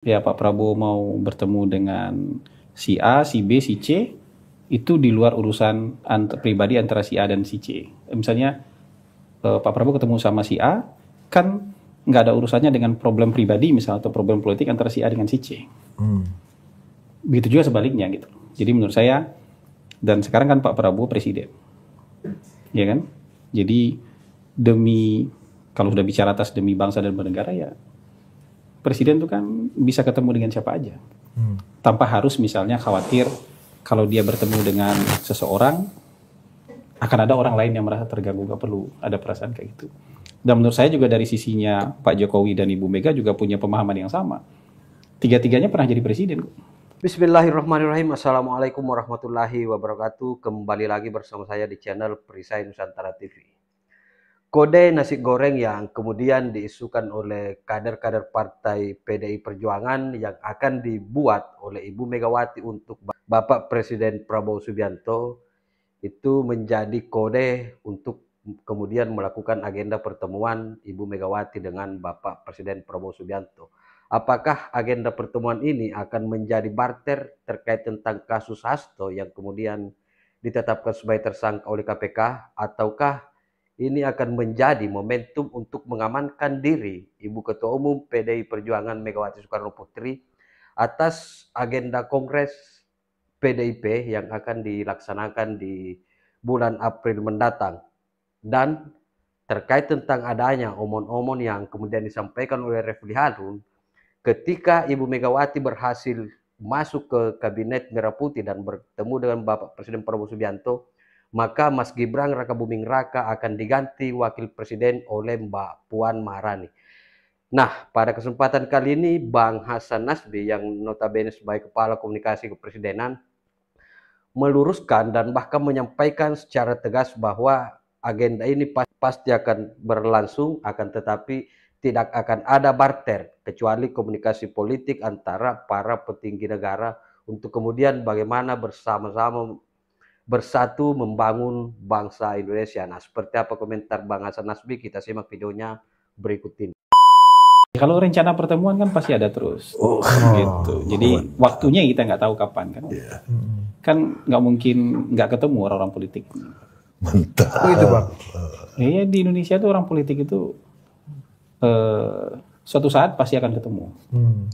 ya Pak Prabowo mau bertemu dengan si A, si B, si C, itu di luar urusan pribadi antara si A dan si C. Misalnya Pak Prabowo ketemu sama si A, kan nggak ada urusannya dengan problem pribadi misalnya atau problem politik antara si A dengan si C. Begitu juga sebaliknya gitu. Jadi menurut saya, dan sekarang kan Pak Prabowo presiden, ya kan? Jadi kalau sudah bicara atas demi bangsa dan bernegara, ya presiden itu kan bisa ketemu dengan siapa aja, tanpa harus misalnya khawatir kalau dia bertemu dengan seseorang akan ada orang lain yang merasa terganggu. Gak perlu ada perasaan kayak gitu. Dan menurut saya juga dari sisinya Pak Jokowi dan Ibu Mega juga punya pemahaman yang sama. Tiga-tiganya pernah jadi presiden. Bismillahirrahmanirrahim. Assalamualaikum warahmatullahi wabarakatuh. Kembali lagi bersama saya di channel Perisai Nusantara TV. Kode nasi goreng yang kemudian diisukan oleh kader-kader partai PDI Perjuangan yang akan dibuat oleh Ibu Megawati untuk Bapak Presiden Prabowo Subianto itu menjadi kode untuk kemudian melakukan agenda pertemuan Ibu Megawati dengan Bapak Presiden Prabowo Subianto. Apakah agenda pertemuan ini akan menjadi barter terkait tentang kasus Hasto yang kemudian ditetapkan sebagai tersangka oleh KPK, ataukah ini akan menjadi momentum untuk mengamankan diri Ibu Ketua Umum PDI Perjuangan Megawati Soekarno Putri atas agenda Kongres PDIP yang akan dilaksanakan di bulan April mendatang? Dan terkait tentang adanya omon-omon yang kemudian disampaikan oleh Refli Harun ketika Ibu Megawati berhasil masuk ke Kabinet Merah Putih dan bertemu dengan Bapak Presiden Prabowo Subianto, maka Mas Gibran Rakabuming Raka akan diganti Wakil Presiden oleh Mbak Puan Maharani. Nah, pada kesempatan kali ini Bang Hasan Nasbi yang notabene sebagai Kepala Komunikasi Kepresidenan meluruskan dan bahkan menyampaikan secara tegas bahwa agenda ini pasti akan berlangsung, akan tetapi tidak akan ada barter kecuali komunikasi politik antara para petinggi negara untuk kemudian bagaimana bersama-sama bersatu membangun bangsa Indonesia. Nah, seperti apa komentar Bang Hasan Nasbi? Kita simak videonya berikut ini. Kalau rencana pertemuan kan pasti ada terus, gitu. Jadi waktunya kita nggak tahu kapan kan. Kan nggak mungkin nggak ketemu orang-orang politik. Mantap. Itu Bang. Ya di Indonesia tuh orang politik itu suatu saat pasti akan ketemu.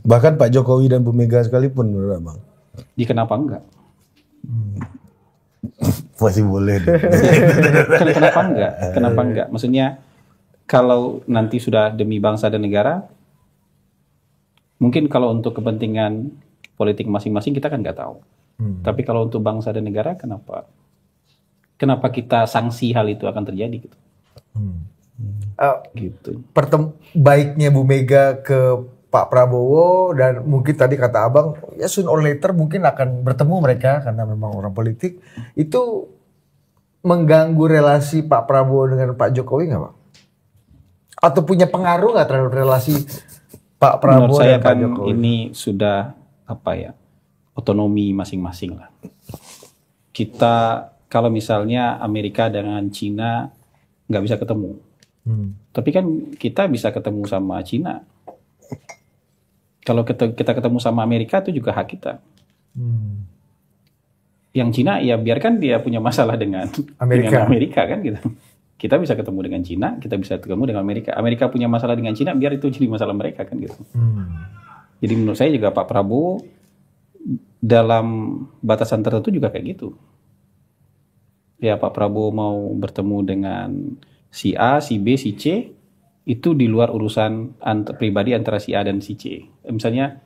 Bahkan Pak Jokowi dan Bu Mega sekalipun, menurut Abang. Kenapa enggak? Masih boleh. Kenapa enggak? Kenapa enggak? Maksudnya kalau nanti sudah demi bangsa dan negara, mungkin kalau untuk kepentingan politik masing-masing kita kan nggak tahu. Tapi kalau untuk bangsa dan negara, kenapa kita sanksi hal itu akan terjadi gitu? Gitu. Baiknya Bu Mega ke Pak Prabowo dan mungkin tadi kata Abang ya soon or later mungkin akan bertemu mereka karena memang orang politik, itu mengganggu relasi Pak Prabowo dengan Pak Jokowi nggak Bang? Atau punya pengaruh nggak terhadap relasi Pak Prabowo Menurut saya dan Pak kan Jokowi? ini sudah otonomi masing-masing lah. Kita kalau misalnya Amerika dengan Cina nggak bisa ketemu, tapi kan kita bisa ketemu sama Cina. Kalau kita ketemu sama Amerika itu juga hak kita. Yang Cina ya biarkan dia punya masalah dengan Amerika kan gitu. Kita bisa ketemu dengan Cina, kita bisa ketemu dengan Amerika. Amerika punya masalah dengan Cina, biar itu jadi masalah mereka kan gitu. Jadi menurut saya juga Pak Prabowo dalam batasan tertentu juga kayak gitu. Ya Pak Prabowo mau bertemu dengan si A, si B, si C, itu di luar urusan pribadi antara si A dan si C. Misalnya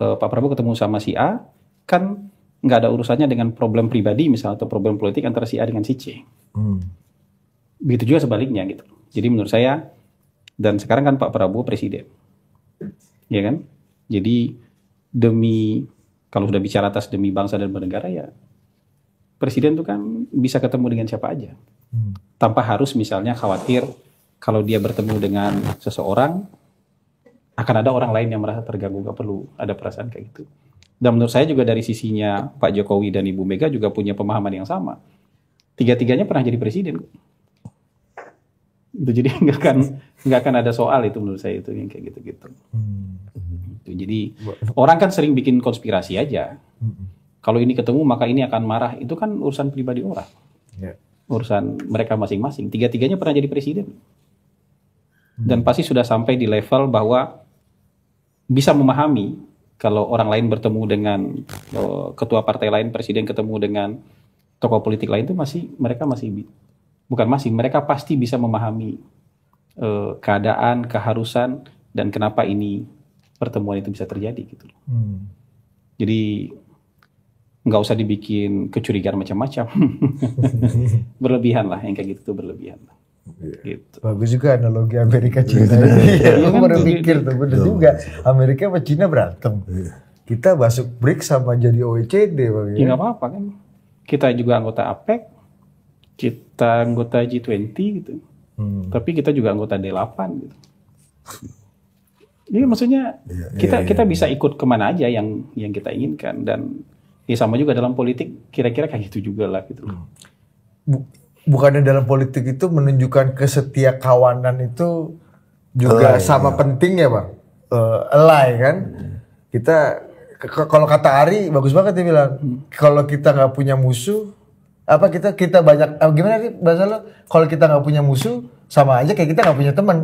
Pak Prabowo ketemu sama si A, kan nggak ada urusannya dengan problem pribadi misalnya atau problem politik antara si A dengan si C. Begitu juga sebaliknya gitu. Jadi menurut saya, dan sekarang kan Pak Prabowo presiden, ya kan? Jadi kalau sudah bicara atas demi bangsa dan bernegara, ya presiden itu kan bisa ketemu dengan siapa aja, tanpa harus misalnya khawatir kalau dia bertemu dengan seseorang akan ada orang lain yang merasa terganggu. Gak perlu ada perasaan kayak gitu. Dan menurut saya juga dari sisinya Pak Jokowi dan Ibu Mega juga punya pemahaman yang sama. Tiga-tiganya pernah jadi presiden. Jadi nggak akan ada soal itu menurut saya itu yang kayak gitu-gitu. Jadi orang kan sering bikin konspirasi aja. Kalau ini ketemu maka ini akan marah. Itu kan urusan pribadi orang. Urusan mereka masing-masing. Tiga-tiganya pernah jadi presiden. Dan pasti sudah sampai di level bahwa bisa memahami kalau orang lain bertemu dengan ketua partai lain, presiden ketemu dengan tokoh politik lain, itu mereka pasti bisa memahami keadaan, keharusan, dan kenapa ini pertemuan itu bisa terjadi gitu. Jadi nggak usah dibikin kecurigaan macam-macam. Berlebihan lah, yang kayak gitu tuh berlebihan. Gitu. Bagus juga analogi Amerika Cina. Lu baru pikir tuh, bener juga. Amerika sama Cina berantem. Kita masuk BRICS sama jadi OECD, Bang. Ya nggak apa-apa kan. Kita juga anggota APEC, kita anggota G20 gitu. Tapi kita juga anggota D8 gitu. Jadi maksudnya kita bisa ikut kemana aja yang kita inginkan, dan ya sama juga dalam politik kira-kira kayak gitu juga lah gitu. Bukannya dalam politik itu menunjukkan kesetiakawanan itu juga sama pentingnya, Bang. Ally kan. Kita kalau kata Ari bagus banget dia bilang, kalau kita nggak punya musuh, apa kita banyak gimana sih bahasa lo? Kalau kita nggak punya musuh sama aja kayak kita nggak punya teman.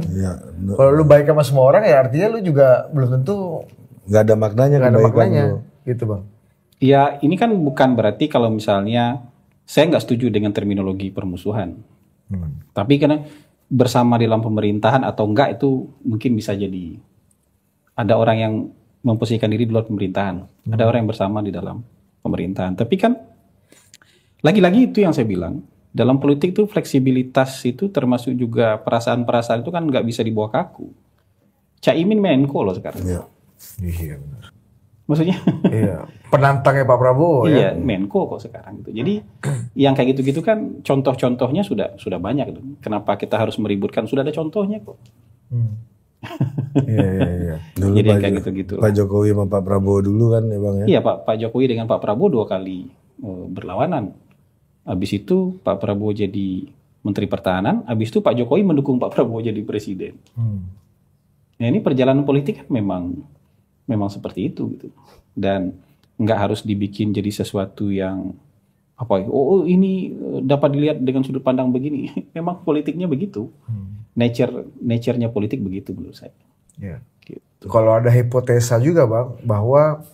Kalau lu baik sama semua orang ya artinya lu juga belum tentu nggak ada maknanya. Nggak ada maknanya, gitu Bang. Ya ini kan bukan berarti kalau misalnya saya nggak setuju dengan terminologi permusuhan. Tapi karena bersama dalam pemerintahan atau enggak itu mungkin bisa jadi ada orang yang memposisikan diri di luar pemerintahan, ada orang yang bersama di dalam pemerintahan. Tapi kan lagi-lagi itu yang saya bilang, dalam politik itu fleksibilitas itu termasuk juga perasaan-perasaan itu kan nggak bisa dibawa kaku. Caimin Menko loh sekarang. Iya. Iya benar. Maksudnya? Iya. Penantangnya Pak Prabowo ya. Iya, Menko kok sekarang gitu. Jadi yang kayak gitu-gitu kan contoh-contohnya sudah banyak gitu. Kenapa kita harus meributkan? Sudah ada contohnya kok. Iya. Dulu jadi kayak gitu-gitu. Pak Jokowi sama Pak Prabowo dulu kan ya Bang ya. Iya, Pak Jokowi dengan Pak Prabowo 2 kali berlawanan. Habis itu Pak Prabowo jadi Menteri Pertahanan, habis itu Pak Jokowi mendukung Pak Prabowo jadi presiden. Nah, ini perjalanan politik kan memang seperti itu gitu. Dan nggak harus dibikin jadi sesuatu yang ini dapat dilihat dengan sudut pandang begini. Memang politiknya begitu. Nature-nya politik begitu menurut saya. Ya. Gitu. Kalau ada hipotesa juga Bang bahwa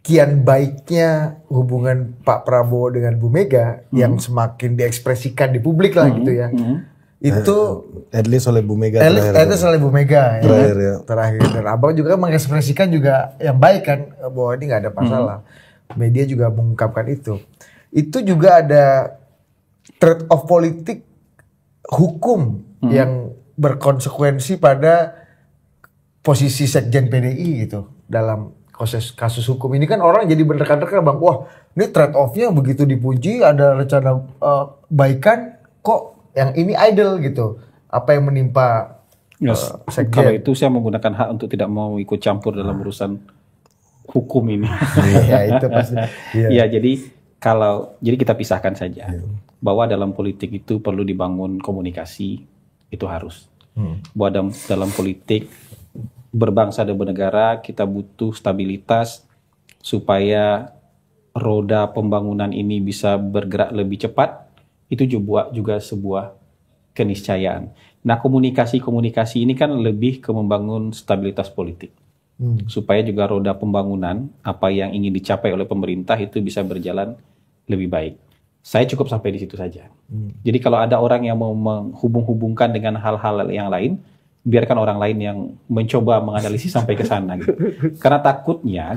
kian baiknya hubungan Pak Prabowo dengan Bu Mega yang semakin diekspresikan di publik lah gitu ya. Itu at least oleh Bu Mega oleh Bu Mega terakhir. Dan Abang juga mengekspresikan juga yang baik kan bahwa ini nggak ada masalah. Media juga mengungkapkan itu. Itu juga ada trade off politik hukum yang berkonsekuensi pada posisi Sekjen PDI gitu dalam kasus hukum ini. Kan orang jadi bener-bener Bang, wah ini trade off-nya begitu dipuji, ada rencana baikan, kok yang ini idle gitu. Apa yang menimpa Sekjen? Kalau itu saya menggunakan hak untuk tidak mau ikut campur dalam urusan hukum ini. Ya itu pasti. Ya jadi kita pisahkan saja bahwa dalam politik itu perlu dibangun komunikasi, itu harus. Bahwa dalam politik berbangsa dan bernegara kita butuh stabilitas supaya roda pembangunan ini bisa bergerak lebih cepat. Itu juga sebuah keniscayaan. Nah, komunikasi ini kan lebih ke membangun stabilitas politik. Supaya juga roda pembangunan, apa yang ingin dicapai oleh pemerintah itu bisa berjalan lebih baik. Saya cukup sampai di situ saja. Jadi kalau ada orang yang mau menghubung-hubungkan dengan hal-hal yang lain, biarkan orang lain yang mencoba menganalisis sampai ke sana gitu. Karena takutnya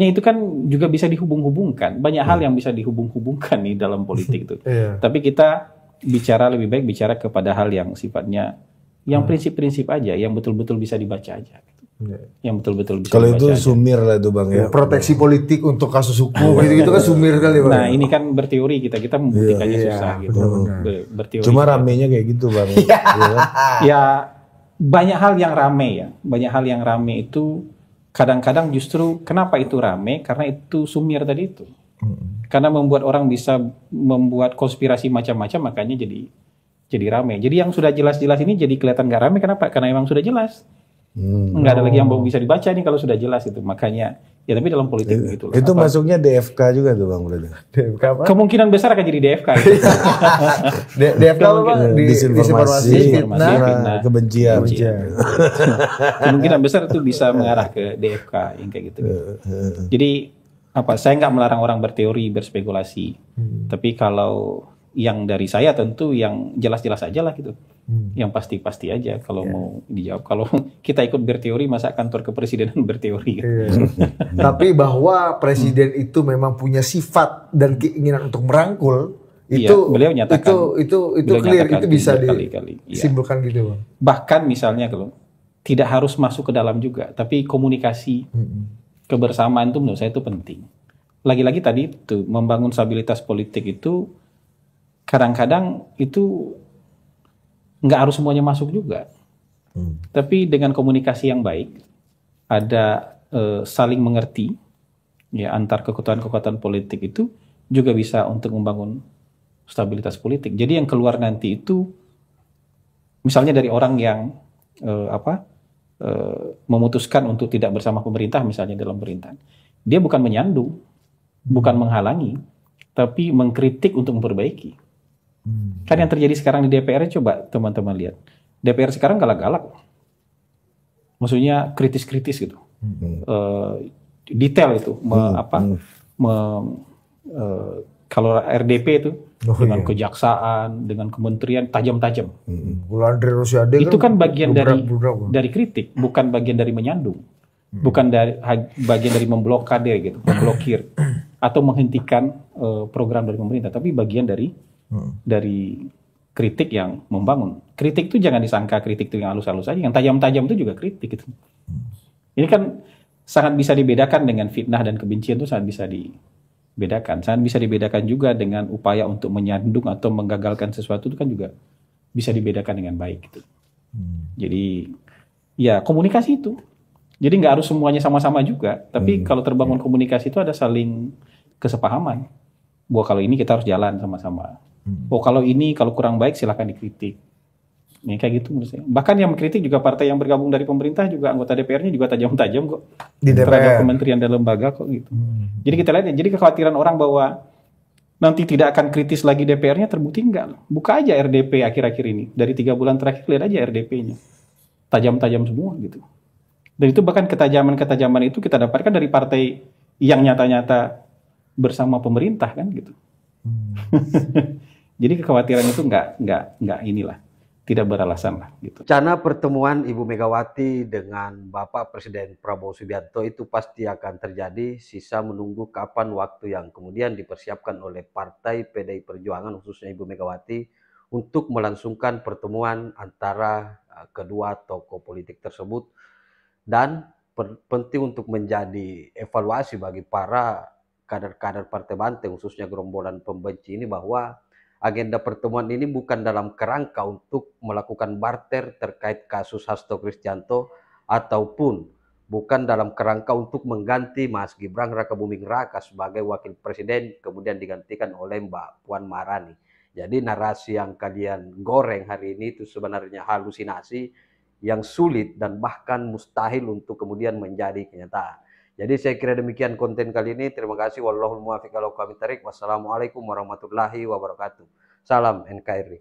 itu kan juga bisa dihubung-hubungkan. Banyak hal yang bisa dihubung-hubungkan nih dalam politik itu. Tapi kita lebih baik bicara kepada hal yang sifatnya yang prinsip-prinsip aja, yang betul-betul bisa dibaca aja. Yang betul-betul bisa kalau dibaca itu aja. sumir lah itu Bang ya. Proteksi politik untuk kasus hukum itu kan sumir kali Bang. Nah, ini kan berteori kita membuktikannya susah gitu. Berteori. Cuma ramenya kayak gitu Bang. Ya banyak hal yang rame ya. Banyak hal yang rame itu kadang-kadang justru kenapa itu rame? Karena itu sumir tadi itu. Karena membuat orang bisa membuat konspirasi macam-macam, makanya jadi rame. Jadi yang sudah jelas-jelas ini jadi kelihatan gak rame. Kenapa? Karena memang sudah jelas. Nggak ada lagi yang bisa dibaca nih kalau sudah jelas itu. Makanya ya tapi dalam politik begitu. Itu masuknya DFK juga tuh Bang berarti. DFK apa? Kemungkinan besar akan jadi DFK. Gitu. DFK apa Bang? Disinformasi, fitnah, kebencian. Kemungkinan besar itu bisa mengarah ke DFK yang kayak gitu. Jadi saya nggak melarang orang berteori, berspekulasi. Tapi kalau yang dari saya tentu yang jelas-jelas aja lah gitu. Yang pasti-pasti aja kalau mau dijawab. Kalau kita ikut berteori, masa kantor kepresidenan berteori? Tapi bahwa presiden itu memang punya sifat dan keinginan untuk merangkul, itu beliau nyatakan, itu clear, itu bisa disimpulkan gitu Bang. Bahkan misalnya kalau tidak harus masuk ke dalam juga, tapi komunikasi kebersamaan itu menurut saya itu penting. Lagi-lagi tadi itu membangun stabilitas politik itu kadang-kadang itu nggak harus semuanya masuk juga. Tapi dengan komunikasi yang baik, ada saling mengerti ya antar kekuatan-kekuatan politik itu juga bisa untuk membangun stabilitas politik. Jadi yang keluar nanti itu misalnya dari orang yang memutuskan untuk tidak bersama pemerintah misalnya dalam pemerintahan. Dia bukan menyandung, bukan menghalangi, tapi mengkritik untuk memperbaiki. Kan yang terjadi sekarang di DPR, coba teman-teman lihat. DPR sekarang galak-galak. Maksudnya kritis-kritis gitu. Detail itu. Kalau RDP itu, dengan kejaksaan, dengan kementerian, tajam-tajam. Itu kan bagian dari kritik, bukan bagian dari menyandung. Bukan bagian dari memblokade gitu, memblokir. Atau menghentikan program dari pemerintah. Tapi bagian dari kritik yang membangun. Kritik itu jangan disangka kritik itu yang halus-halus aja, yang tajam-tajam itu juga kritik gitu. Ini kan sangat bisa dibedakan dengan fitnah dan kebencian, itu sangat bisa dibedakan. Sangat bisa dibedakan juga dengan upaya untuk menyandung atau menggagalkan sesuatu, itu kan juga bisa dibedakan dengan baik gitu. Jadi ya komunikasi itu. Jadi nggak harus semuanya sama-sama juga, tapi kalau terbangun komunikasi itu ada saling kesepahaman. Bahwa kalau ini kita harus jalan sama-sama. Kalau kurang baik silakan dikritik. Ini kayak gitu menurut saya. Bahkan yang mengkritik juga partai yang bergabung dari pemerintah juga anggota DPR-nya juga tajam-tajam kok. Di terhadap kementerian dan lembaga kok gitu. Jadi kita lihat ya, jadi kekhawatiran orang bahwa nanti tidak akan kritis lagi DPR-nya terbukti enggak. Buka aja RDP akhir-akhir ini. Dari 3 bulan terakhir lihat aja RDP-nya. Tajam-tajam semua gitu. Dan itu bahkan ketajaman-ketajaman itu kita dapatkan dari partai yang nyata-nyata bersama pemerintah kan gitu. Jadi kekhawatiran itu nggak inilah, tidak beralasan lah gitu. Rencana pertemuan Ibu Megawati dengan Bapak Presiden Prabowo Subianto itu pasti akan terjadi, sisa menunggu kapan waktu yang kemudian dipersiapkan oleh Partai PDI Perjuangan khususnya Ibu Megawati untuk melangsungkan pertemuan antara kedua tokoh politik tersebut. Dan penting untuk menjadi evaluasi bagi para kader-kader Partai Banteng khususnya gerombolan pembenci ini bahwa agenda pertemuan ini bukan dalam kerangka untuk melakukan barter terkait kasus Hasto Kristianto ataupun bukan dalam kerangka untuk mengganti Mas Gibran Rakabuming Raka sebagai wakil presiden kemudian digantikan oleh Mbak Puan Maharani. Jadi narasi yang kalian goreng hari ini itu sebenarnya halusinasi yang sulit dan bahkan mustahil untuk kemudian menjadi kenyataan. Jadi saya kira demikian konten kali ini. Terima kasih. Wallahul muwaffiq. Wassalamualaikum warahmatullahi wabarakatuh. Salam NKRI.